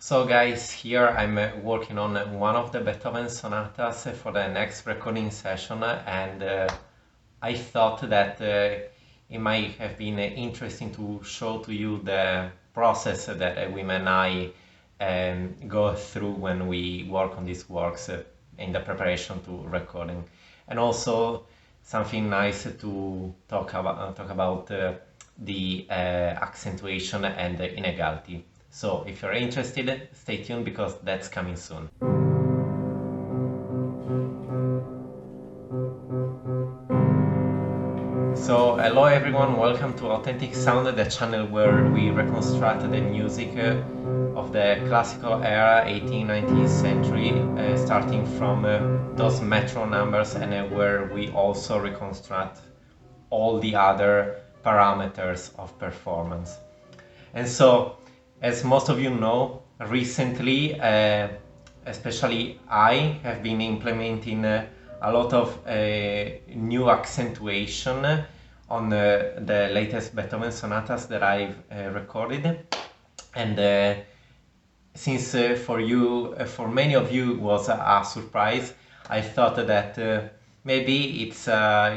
So guys, here I'm working on one of the Beethoven sonatas for the next recording session, and I thought that it might have been interesting to show to you the process that Wim and I go through when we work on these works in the preparation to recording, and also something nice to talk about the accentuation and the inegality. So if you're interested, stay tuned because that's coming soon. So hello everyone, welcome to Authentic Sound, the channel where we reconstruct the music of the classical era, 18th, 19th century, starting from those metro numbers, and where we also reconstruct all the other parameters of performance. And so, as most of you know, recently, especially I have been implementing a lot of new accentuation on the latest Beethoven sonatas that I've recorded. And since for many of you, it was a surprise, I thought that maybe it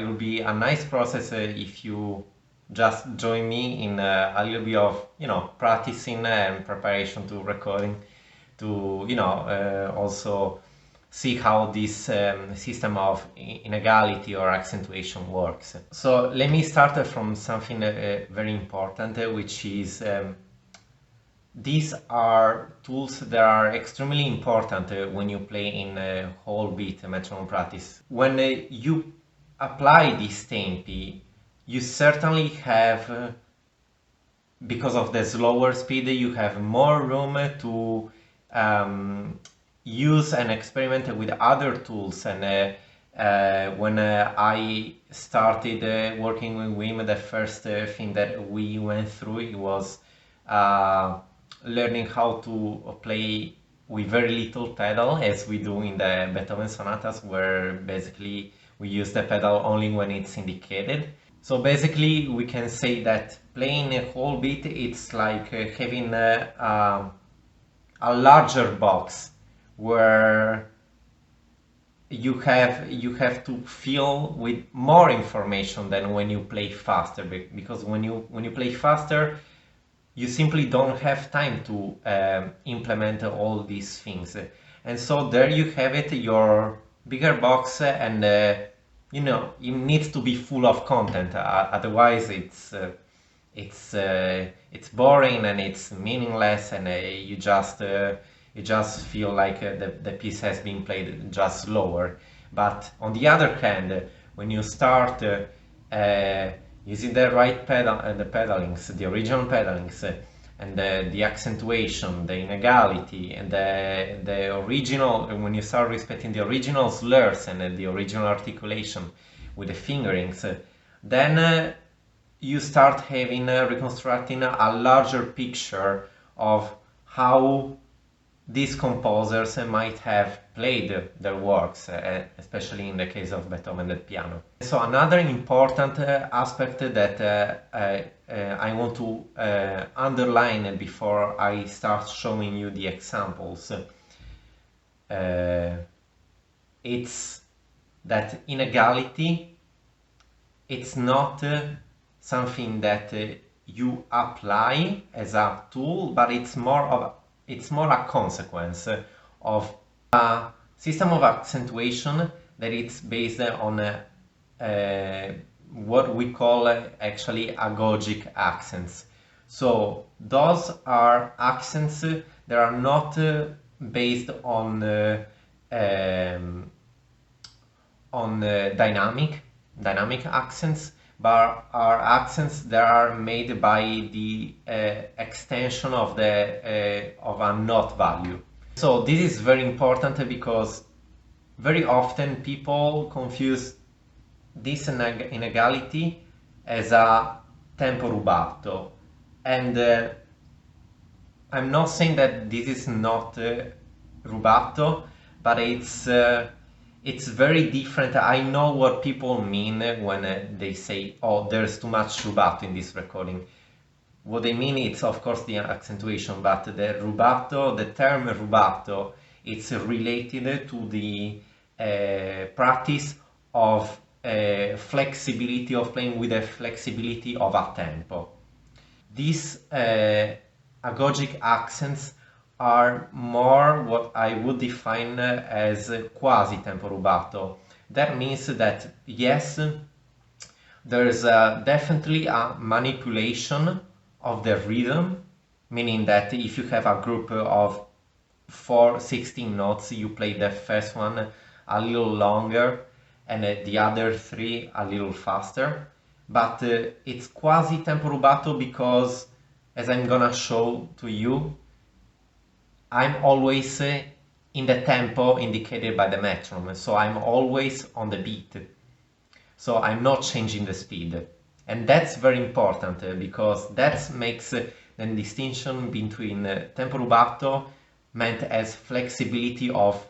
will be a nice process if you just join me in a little bit of practicing and preparation to recording, to also see how this system of inegality or accentuation works. So let me start from something very important, which is these are tools that are extremely important when you play in whole beat metronome practice. When you apply these tempi, you certainly have, because of the slower speed, you have more room to use and experiment with other tools. And when I started working with Wim, the first thing that we went through, it was learning how to play with very little pedal, as we do in the Beethoven sonatas, where basically we use the pedal only when it's indicated. So basically we can say that playing a whole beat, it's like having a larger box where you have to fill with more information than when you play faster, because when you play faster, you simply don't have time to implement all these things. And so there you have it, your bigger box, and it needs to be full of content, otherwise it's boring and it's meaningless, and you just feel like the piece has been played just slower. But on the other hand, when you start using the right pedal, the pedalings, the original pedalings, and the accentuation, the inegality, and the original, when you start respecting the original slurs and the original articulation with the fingerings, then you start having reconstructing a larger picture of how these composers might have played their works, especially in the case of Beethoven at piano. So another important aspect that I want to underline before I start showing you the examples, it's that inegality, it's not something that you apply as a tool, but it's more a consequence of a system of accentuation that it's based on what we call actually agogic accents. So those are accents that are not based on dynamic accents, but are accents that are made by the extension of a note value. So this is very important because very often people confuse this inegality as a tempo rubato, and I'm not saying that this is not rubato, but it's very different. I know what people mean when they say, oh, there's too much rubato in this recording. what they mean is of course the accentuation, but the rubato, the term rubato, it's related to the practice of flexibility of playing with the flexibility of a tempo. These agogic accents are more what I would define as quasi tempo rubato. That means that yes, there's definitely a manipulation of the rhythm, meaning that if you have a group of 4 16 notes, you play the first one a little longer and the other three a little faster. But it's quasi tempo rubato because, as I'm gonna show to you, I'm always in the tempo indicated by the metronome, so I'm always on the beat. So I'm not changing the speed. And that's very important because that makes the distinction between tempo rubato meant as flexibility of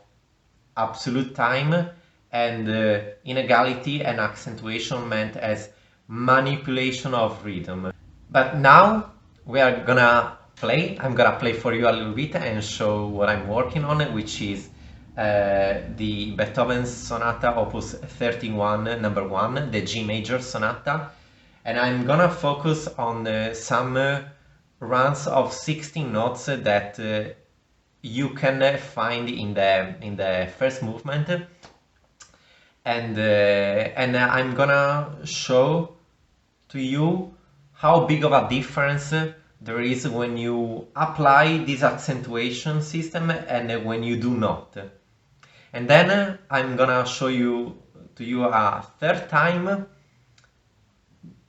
absolute time and inegality and accentuation meant as manipulation of rhythm. But now we are gonna play. I'm gonna play for you a little bit and show what I'm working on, which is the Beethoven Sonata Opus 31 number 1, the G major sonata. And I'm gonna focus on some runs of 16 notes that you can find in the first movement, and I'm gonna show to you how big of a difference there is when you apply this accentuation system and when you do not. And then I'm gonna show you to you a third time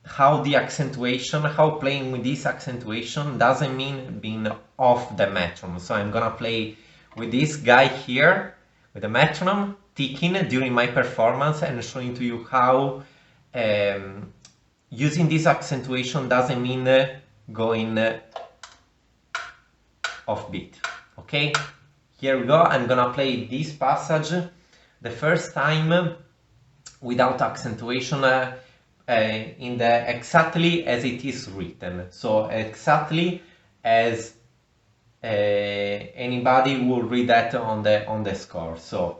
how the accentuation, how playing with this accentuation doesn't mean being off the metronome. So I'm gonna play with this guy here with the metronome ticking during my performance and showing to you how using this accentuation doesn't mean going off beat. Okay, here we go. I'm gonna play this passage the first time without accentuation in the exactly as it is written. So exactly as anybody will read that on the score. So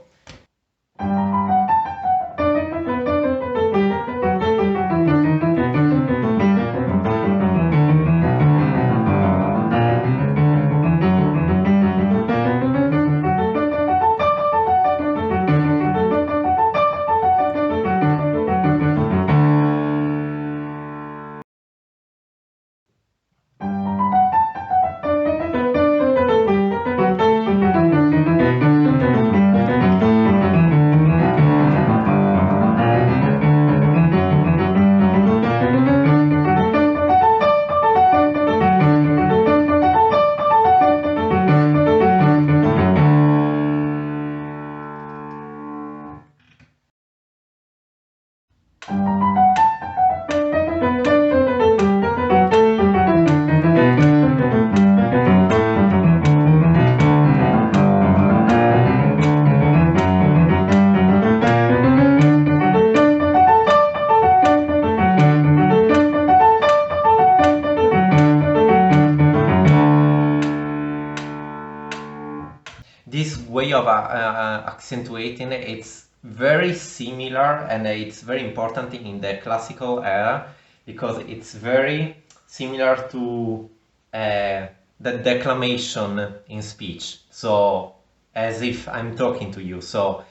this way of accentuating, it's very similar and it's very important in the classical era because it's very similar to the declamation in speech. So as if I'm talking to you. So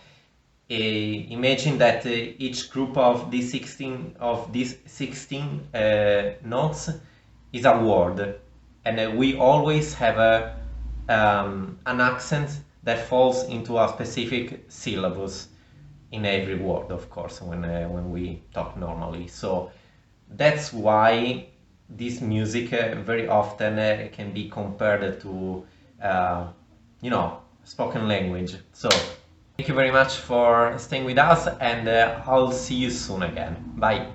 imagine that each group of these 16 notes is a word, and we always have an accent that falls into a specific syllabus in every word, of course, when we talk normally. So that's why this music very often can be compared to spoken language. So thank you very much for staying with us, and I'll see you soon again. Bye.